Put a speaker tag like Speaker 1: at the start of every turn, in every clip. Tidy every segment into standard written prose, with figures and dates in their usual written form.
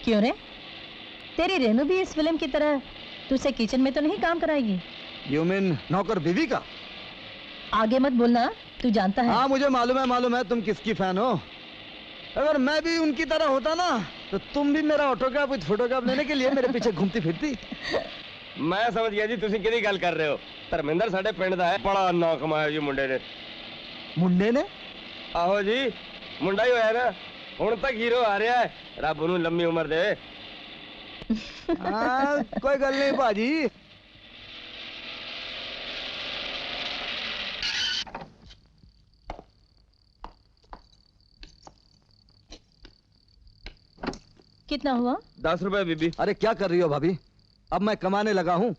Speaker 1: क्यों रे? तेरी रेनू भी इस फिल्म की तरह तुझसे किचन में तो नहीं काम कराएगी?
Speaker 2: You mean नौकर बीवी का?
Speaker 1: आगे मत बोलना, तू जानता है।
Speaker 2: हाँ मुझे मालूम है तुम किसकी फैन हो। अगर मैं भी उनकी तरह होता ना तो तुम भी मेरा ऑटोग्राफ विद फोटोग्राफ लेने के लिए मेरे पीछे घूमती फिरती।
Speaker 3: मैं समझ गया जी तुसी किहदी गल कर रहे हो। धर्मेंद्र साडे पिंड दा है, बड़ा नाम कमाया जी मुंडे ने।
Speaker 2: मुंडे ने?
Speaker 3: आहो जी, मुंडा ही होया ना, हुण तक हीरो आ रहा है। रब उन्हें लंबी उम्र दे।
Speaker 2: कोई गल नहीं भाजी।
Speaker 1: कितना हुआ?
Speaker 3: 10 रुपए बीबी।
Speaker 2: अरे क्या कर रही हो भाभी? अब मैं कमाने लगा हूँ।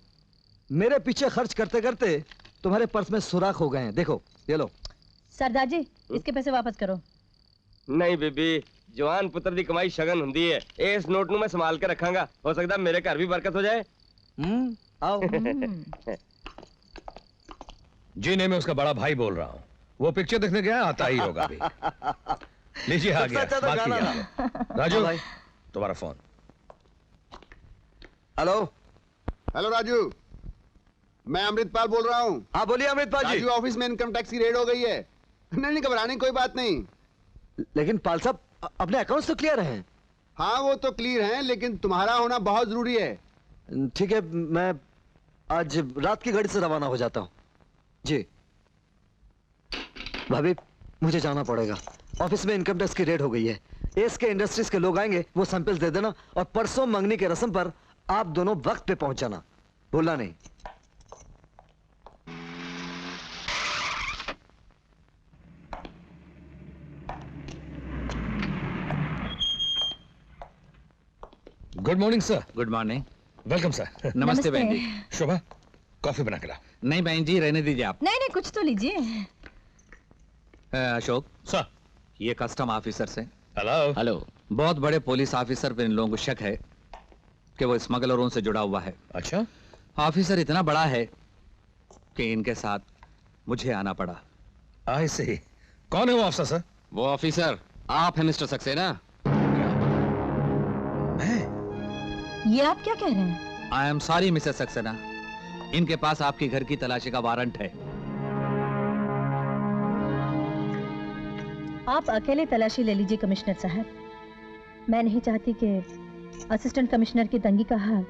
Speaker 2: मेरे पीछे खर्च करते करते तुम्हारे पर्स में सुराख हो गए हैं। देखो ये लो।
Speaker 1: सरदार जी इसके पैसे वापस करो।
Speaker 3: नहीं बीबी, जवान पुत्र दी कमाई शगन हुंदी है। इस नोट नू मैं संभाल के रखांगा, हो सकता मेरे घर भी बरकत हो जाए।
Speaker 2: आओ।
Speaker 4: जी नहीं, मैं उसका बड़ा भाई बोल रहा हूँ। वो पिक्चर देखने गया, आता ही होगा अभी। लीजिए आ गया। राजू तुम्हारा फोन।
Speaker 2: हेलो।
Speaker 5: हेलो राजू, मैं अमृतपाल बोल रहा हूँ।
Speaker 2: हाँ बोलिए अमृतपाल जी।
Speaker 5: राजू ऑफिस में इनकम टैक्स की रेड हो गई है। नहीं घबराने की कोई बात नहीं।
Speaker 2: लेकिन पाल साहब अपने अकाउंट्स तो क्लियर हैं।
Speaker 5: हाँ वो तो क्लियर हैं, लेकिन तुम्हारा होना बहुत जरूरी है।
Speaker 2: ठीक है, मैं आज रात की गाड़ी से रवाना हो जाता हूँ। जी भाभी मुझे जाना पड़ेगा, ऑफिस में इनकम टैक्स की रेड हो गई है। एसके इंडस्ट्रीज के लोग आएंगे, वो सैंपल्स दे देना और परसों मंगनी के रस्म पर आप दोनों वक्त पे पहुंच जाना, भूलना नहीं।
Speaker 4: Good morning sir.
Speaker 6: Good morning.
Speaker 4: Welcome sir.
Speaker 6: नमस्ते बहन जी।
Speaker 4: शोभा कॉफी बना के लाओ।
Speaker 6: नहीं बहन जी रहने दीजिए आप।
Speaker 1: नहीं कुछ तो लीजिए।
Speaker 6: अशोक
Speaker 4: सर,
Speaker 6: ये कस्टम ऑफिसर से।
Speaker 4: हेलो।
Speaker 6: हेलो। बहुत बड़े पुलिस ऑफिसर पर इन लोगों को शक है कि वो स्मगलरों से जुड़ा हुआ है।
Speaker 4: अच्छा।
Speaker 6: ऑफिसर इतना बड़ा है कि इनके साथ मुझे आना पड़ा।
Speaker 4: आई सी। कौन है वो अफसर सर?
Speaker 6: वो ऑफिसर आप है मिस्टर सक्सेना।
Speaker 1: ये आप क्या कह रहे हैं?
Speaker 6: आई एम सॉरी मिसेस सक्सेना, इनके पास आपके घर की तलाशी का वारंट है।
Speaker 1: आप अकेले तलाशी ले लीजिए कमिश्नर साहब। मैं नहीं चाहती कि असिस्टेंट कमिश्नर की तंगी का हाल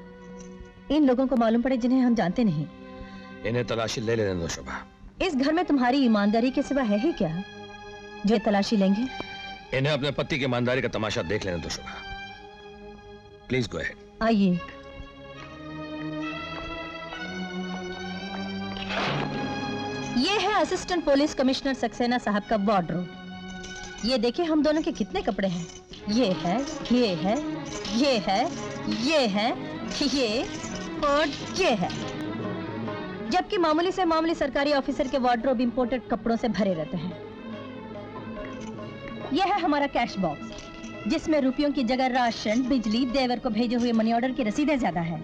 Speaker 1: इन लोगों को मालूम पड़े जिन्हें हम जानते नहीं।
Speaker 4: इन्हें तलाशी ले लेने दो शोभा।
Speaker 1: इस घर में तुम्हारी ईमानदारी के सिवा है ही क्या जो तलाशी लेंगे?
Speaker 4: इन्हें अपने पति की ईमानदारी का तमाशा देख लेने दो शोभा। Please go ahead.
Speaker 1: आइए। ये है असिस्टेंट पुलिस कमिश्नर सक्सेना साहब का वार्डरोब। ये देखिए हम दोनों के कितने कपड़े हैं। ये है, ये है, ये है, ये है, ये और ये है। जबकि मामूली से मामूली सरकारी ऑफिसर के वार्डरोब इंपोर्टेड कपड़ों से भरे रहते हैं। यह है हमारा कैश बॉक्स जिसमें रुपयों की जगह राशन, बिजली, देवर को भेजे हुए मनी ऑर्डर की रसीदें ज्यादा है,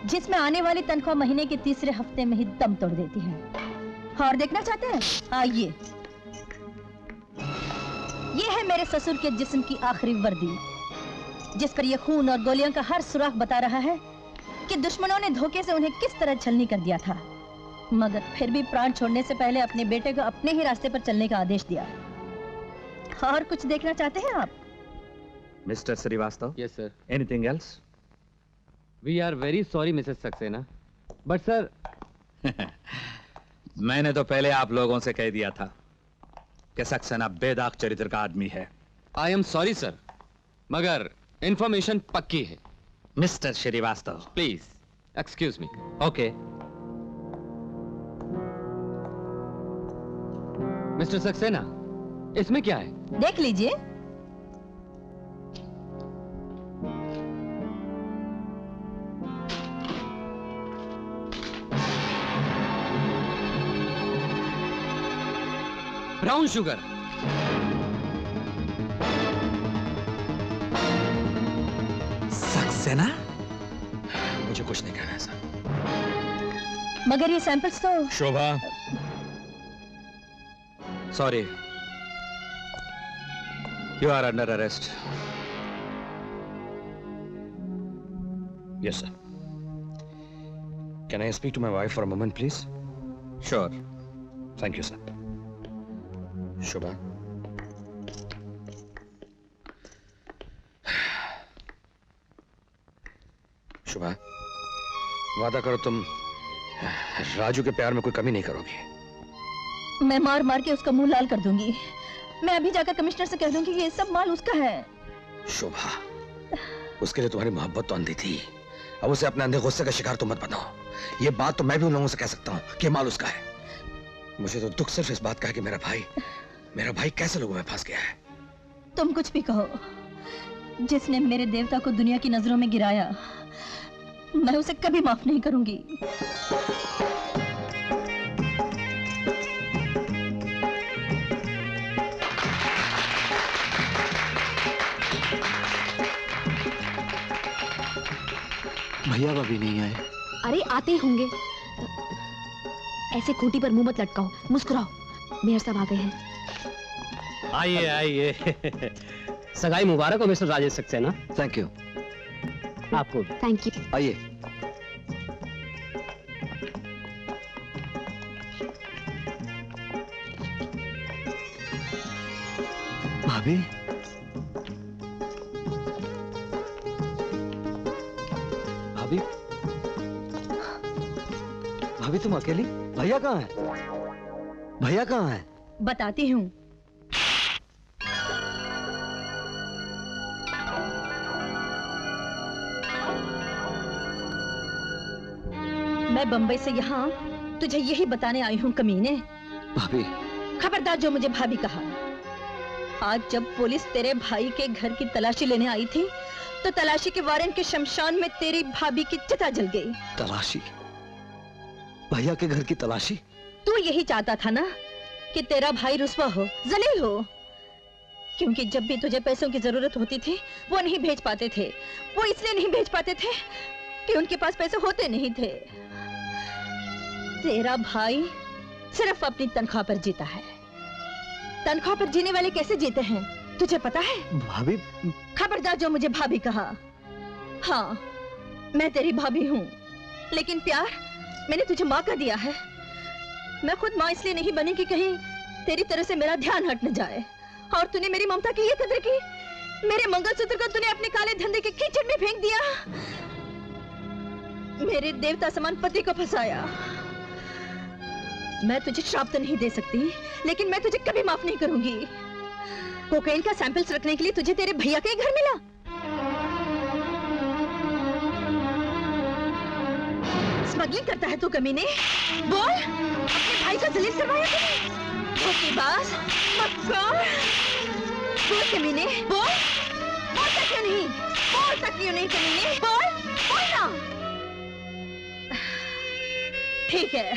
Speaker 1: जिसमें आने वाली तनख्वाह महीने के तीसरे हफ्ते में ही दम तोड़ देती है। और देखना चाहते हैं? आइए। ये है मेरे ससुर के जिस्म की आखिरी वर्दी, जिस पर यह खून और गोलियों का हर सुराख बता रहा है कि दुश्मनों ने धोखे से उन्हें किस तरह छलनी कर दिया था, मगर फिर भी प्राण छोड़ने से पहले अपने बेटे को अपने ही रास्ते पर चलने का आदेश दिया। और कुछ देखना चाहते हैं आप?
Speaker 6: Mister Srivastava.
Speaker 7: Yes sir.
Speaker 6: Anything else?
Speaker 7: We are very sorry missus Saxena, but sir
Speaker 6: मैंने तो पहले आप लोगों से कह दिया था कि सक्सेना बेदाग चरित्र का आदमी है।
Speaker 7: आई एम सॉरी सर, मगर इंफॉर्मेशन पक्की है।
Speaker 6: Mister Shrivastava
Speaker 7: please excuse me.
Speaker 6: Okay.
Speaker 7: Mister Saxena, इसमें क्या है?
Speaker 1: देख लीजिए।
Speaker 7: Brown sugar.
Speaker 6: सक्सेना?
Speaker 4: मुझे कुछ नहीं कहना है सर।
Speaker 1: मगर ये सैंपल्स तो।
Speaker 4: Shobha.
Speaker 6: Sorry, you are under arrest.
Speaker 4: Yes, sir. Can I speak to my wife for a moment, please?
Speaker 6: Sure.
Speaker 4: Thank you, sir. Shubha. शुभा, वादा करो तुम राजू के प्यार में कोई कमी नहीं करोगी।
Speaker 1: मैं मार मार के उसका मुंह लाल कर दूंगी। मैं अभी जाकर कमिश्नर से कह दूंगी कि ये सब माल उसका है।
Speaker 4: शोभा, उसके लिए तुम्हारी मोहब्बत तो अंधी थी, अब उसे अपने अंधे गुस्से का शिकार तो मत बनाओ। ये बात तो मैं भी उन लोगों से कह सकता हूँ कि माल उसका है। मुझे तो दुख सिर्फ इस बात का है कि मेरा भाई कैसे लोगों में फंस गया है।
Speaker 1: तुम कुछ भी कहो, जिसने मेरे देवता को दुनिया की नजरों में गिराया, मैं उसे कभी माफ नहीं करूंगी।
Speaker 2: भैया भाभी नहीं आए।
Speaker 8: अरे आते ही होंगे। ऐसे खूंटी पर मुंह मत लटकाओ, मुस्कुराओ। मेयर साहब आ गए हैं।
Speaker 7: आइए आइए। सगाई मुबारक हो mister Rajesh Saxena.
Speaker 2: Thank you.
Speaker 7: आपको
Speaker 8: थैंक यू।
Speaker 2: आइए। भाभी, भाभी, भाभी तुम अकेली? भैया कहाँ है? भैया कहाँ है?
Speaker 1: बताती हूँ। मैं बंबई से यहाँ तुझे यही बताने आई हूँ कमीने।
Speaker 2: भाभी,
Speaker 1: खबरदार जो मुझे भाभी कहा। आज जब पुलिस तेरे भाई के घर की तलाशी लेने आई थी, तो तलाशी के वारंट के शमशान में तेरी भाभी की चिता जल गई।
Speaker 2: तलाशी? भैया के घर की तलाशी?
Speaker 1: तू यही चाहता था ना कि तेरा भाई रुस्वा हो, जलील हो, क्योंकि जब भी तुझे पैसों की जरूरत होती थी वो नहीं भेज पाते थे। वो इसलिए नहीं भेज पाते थे कि उनके पास पैसे होते नहीं थे। तेरा भाई सिर्फ अपनी तनख्वाह पर जीता है। तनख्वाह पर जीने वाले कैसे जीते हैं तुझे पता है?
Speaker 2: भाभी,
Speaker 1: खबरदार जो मुझे भाभी कहा। हाँ, मैं तेरी भाभी हूँ, लेकिन प्यार मैंने तुझे माँ का दिया है। मैं खुद माँ इसलिए नहीं बनी कि कहीं तेरी तरह से मेरा ध्यान हट न जाए। और तूने मेरी ममता की ये कदर की, मेरे मंगलसूत्र को तूने अपने काले धंधे के कीचड़ में फेंक दिया, मेरे देवता समान पति को फंसाया। मैं तुझे श्राप तो नहीं दे सकती, लेकिन मैं तुझे कभी माफ नहीं करूंगी। कोकेन का सैंपल्स रखने के लिए तुझे तेरे भैया के घर मिला। स्मगलिंग करता है तू कमीने? बोल, अपने भाई को जलील करवाया तूने? धोखेबाज, मक्कार। बोल कमीने, बोल। बोलता क्यों नहीं? बोलता क्यों नहीं कमीने? बोल, बोल ना। ठीक है,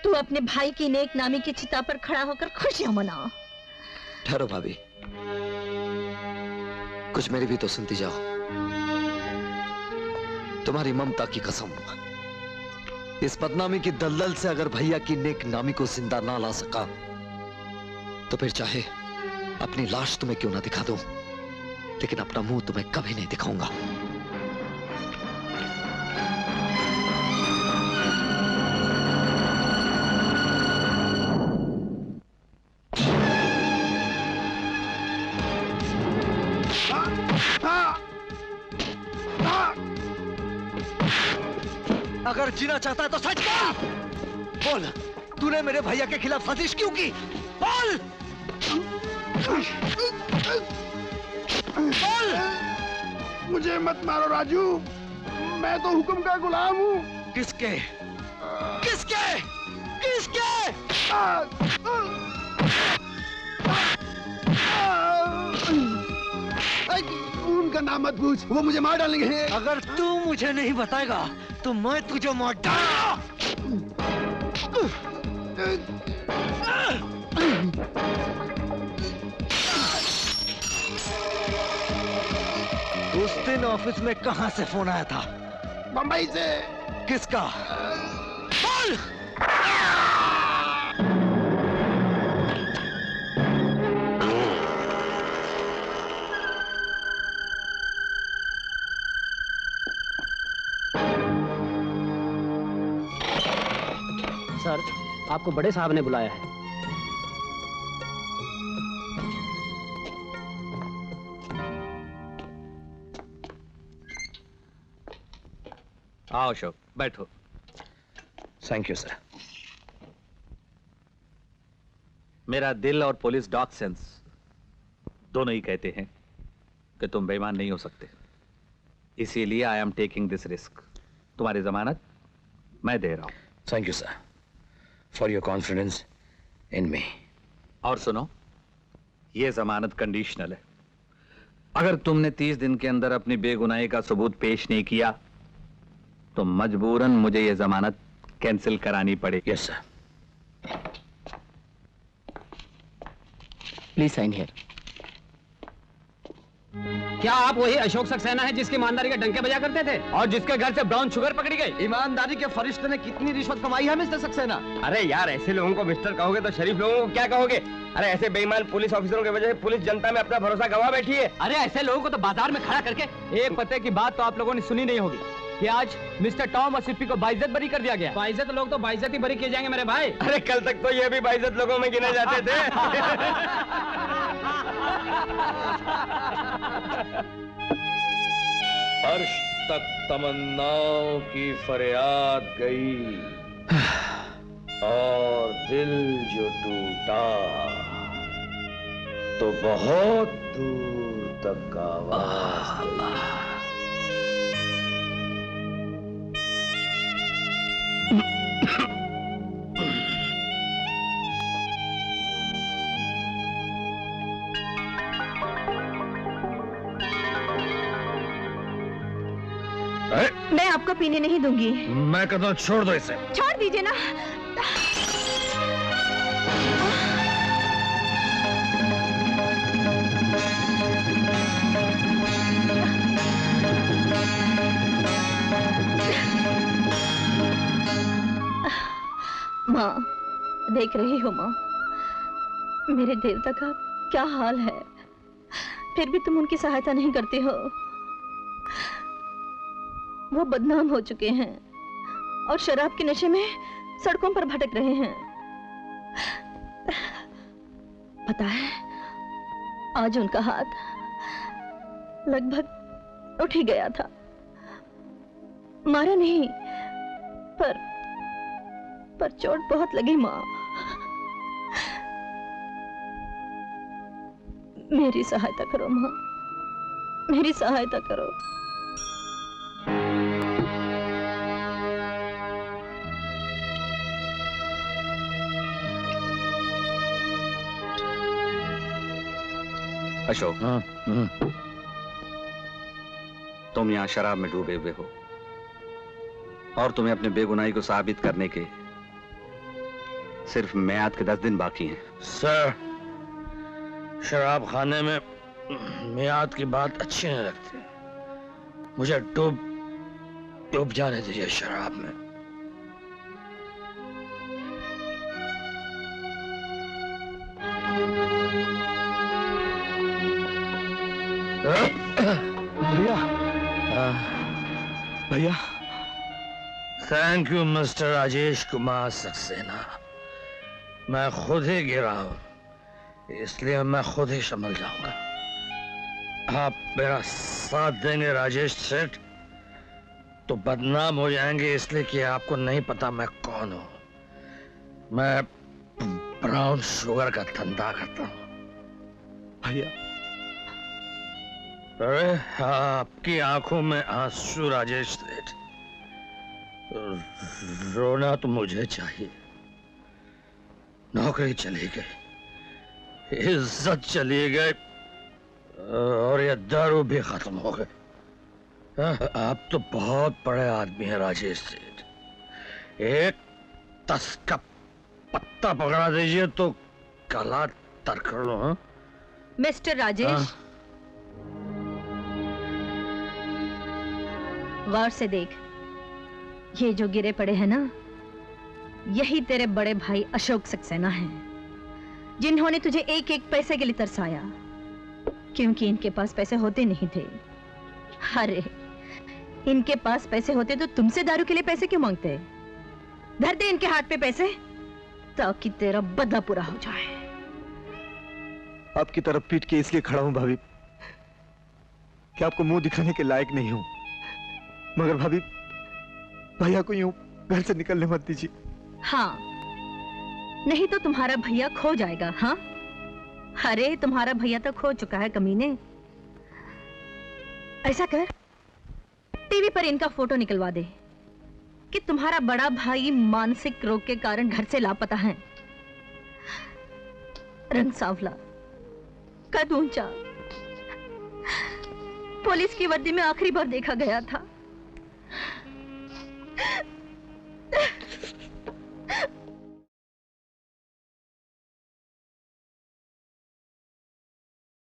Speaker 1: तू अपने भाई की नेक नामी की चिता पर खड़ा होकर खुशियां मना।
Speaker 2: ठहरो भाभी, कुछ मेरी भी तो सुनती जाओ। तुम्हारी ममता की कसम, इस बदनामी की दलदल से अगर भैया की नेक नामी को जिंदा ना ला सका, तो फिर चाहे अपनी लाश तुम्हें क्यों ना दिखा दूं, लेकिन अपना मुंह तुम्हें कभी नहीं दिखाऊंगा। अगर जीना चाहता है तो सच बोल। बोल, तूने मेरे भैया के खिलाफ साजिश क्यों की? बोल, बोल।
Speaker 5: मुझे मत मारो राजू, मैं तो हुक्म का गुलाम हूँ।
Speaker 2: किसके? किसके? किसके?
Speaker 5: उनका नाम मत पूछ, वो मुझे मार डालेंगे।
Speaker 2: अगर तू मुझे नहीं बताएगा तो मैं तुझे मार डालूंगा। उस दिन ऑफिस में कहां से फोन आया था?
Speaker 5: बंबई से।
Speaker 2: किसका? बोल।
Speaker 7: सर, आपको बड़े साहब ने बुलाया है।
Speaker 6: आओ अशोक, बैठो।
Speaker 4: Thank you sir.
Speaker 6: मेरा दिल और पुलिस डॉग सेंस दोनों ही कहते हैं कि तुम बेईमान नहीं हो सकते, इसीलिए I am taking this risk. तुम्हारी जमानत मैं दे रहा हूं।
Speaker 4: Thank you sir for your confidence in me.
Speaker 6: और सुनो, यह जमानत कंडीशनल है। अगर तुमने 30 दिन के अंदर अपनी बेगुनाही का सबूत पेश नहीं किया तो मजबूरन मुझे यह जमानत कैंसिल करानी पड़ेगी।
Speaker 4: Yes sir.
Speaker 7: Please sign here. क्या आप वही अशोक सक्सेना है जिसकी ईमानदारी के डंके बजा करते थे और जिसके घर से ब्राउन शुगर पकड़ी गई?
Speaker 2: ईमानदारी के फरिश्ते ने कितनी रिश्वत कमाई है मिस्टर सक्सेना?
Speaker 3: अरे यार, ऐसे लोगों को मिस्टर कहोगे तो शरीफ लोगों को क्या कहोगे? अरे ऐसे बेईमान पुलिस ऑफिसरों की वजह से पुलिस जनता में अपना भरोसा गंवा बैठी है।
Speaker 7: अरे ऐसे लोगों को तो बाजार में खड़ा करके एक पते की बात तो आप लोगों ने सुनी नहीं होगी कि आज मिस्टर टॉम और सिप्पी को बाइज्जत बरी कर दिया गया। बाइज्जत लोग तो बाइज्जत ही बरी किए जाएंगे मेरे भाई।
Speaker 3: अरे कल तक तो ये भी बाइज्जत लोगों में गिने जाते थे।
Speaker 2: अर्श तक तमन्नाओं की फरियाद गई और दिल जो टूटा तो बहुत दूर तक आवाज गई।
Speaker 8: मैं आपको पीने नहीं दूंगी।
Speaker 4: मैं कहता हूं छोड़ दो इसे।
Speaker 8: छोड़ दीजिए ना। माँ, देख रही हो माँ, मेरे देवता का क्या हाल है, फिर भी तुम उनकी सहायता नहीं करती हो। वो बदनाम हो चुके हैं और शराब के नशे में सड़कों पर भटक रहे हैं। पता है, आज उनका हाथ लगभग उठ ही गया था। मारा नहीं, पर चोट बहुत लगी माँ। मेरी सहायता करो माँ, मेरी सहायता करो।
Speaker 6: अशोक, तुम यहां शराब में डूबे हुए हो और तुम्हें अपने बेगुनाही को साबित करने के सिर्फ मियाद के 10 दिन बाकी हैं।
Speaker 4: सर, शराब खाने में मियाद की बात अच्छी नहीं लगती। मुझे डूब जाने दीजिए शराब में।
Speaker 5: भैया, भैया,
Speaker 4: thank you mister Rajesh Kumar Saxena. मैं खुद ही गिरा हूं, इसलिए मैं खुद ही संभल जाऊंगा। आप मेरा साथ देंगे राजेश सेठ तो बदनाम हो जाएंगे, इसलिए कि आपको नहीं पता मैं कौन हूं। मैं ब्राउन शुगर का धंधा करता हूं।
Speaker 5: भैया,
Speaker 4: अरे आपकी आंखों में आंसू राजेश सेठ। रोना तो मुझे चाहिए। नौकरी चली गई, इज्जत चली गई और ये दारू भी खत्म हो गए। आप तो बहुत बड़े आदमी हैं राजेश सेठ। एक 10 का पत्ता पकड़ा दीजिए तो गला तर कर लो। हाँ?
Speaker 1: मिस्टर राजेश, गौर से देख, ये जो गिरे पड़े हैं ना, यही तेरे बड़े भाई अशोक सक्सेना हैं, जिन्होंने तुझे एक एक पैसे के लिए तरसाया, क्योंकि इनके पास पैसे होते नहीं थे। अरे, इनके पास पैसे होते तो तुमसे दारू के लिए पैसे क्यों मांगते?
Speaker 8: धर दे इनके हाथ पे पैसे ताकि तेरा बदला पूरा हो जाए।
Speaker 9: आपकी तरफ पीट के इसलिए खड़ा हूं भाभी कि आपको मुंह दिखाने के लायक नहीं हूं, मगर भाभी भैया को यूं घर से निकलने मत दीजिए।
Speaker 8: हाँ, नहीं तो तुम्हारा भैया खो जाएगा। हाँ, अरे तुम्हारा भैया तो खो चुका है कमीने। ऐसा कर, टीवी पर इनका फोटो निकलवा दे कि तुम्हारा बड़ा भाई मानसिक रोग के कारण घर से लापता है। रंग सांवला, कद ऊंचा, पुलिस की वर्दी में आखिरी बार देखा गया था।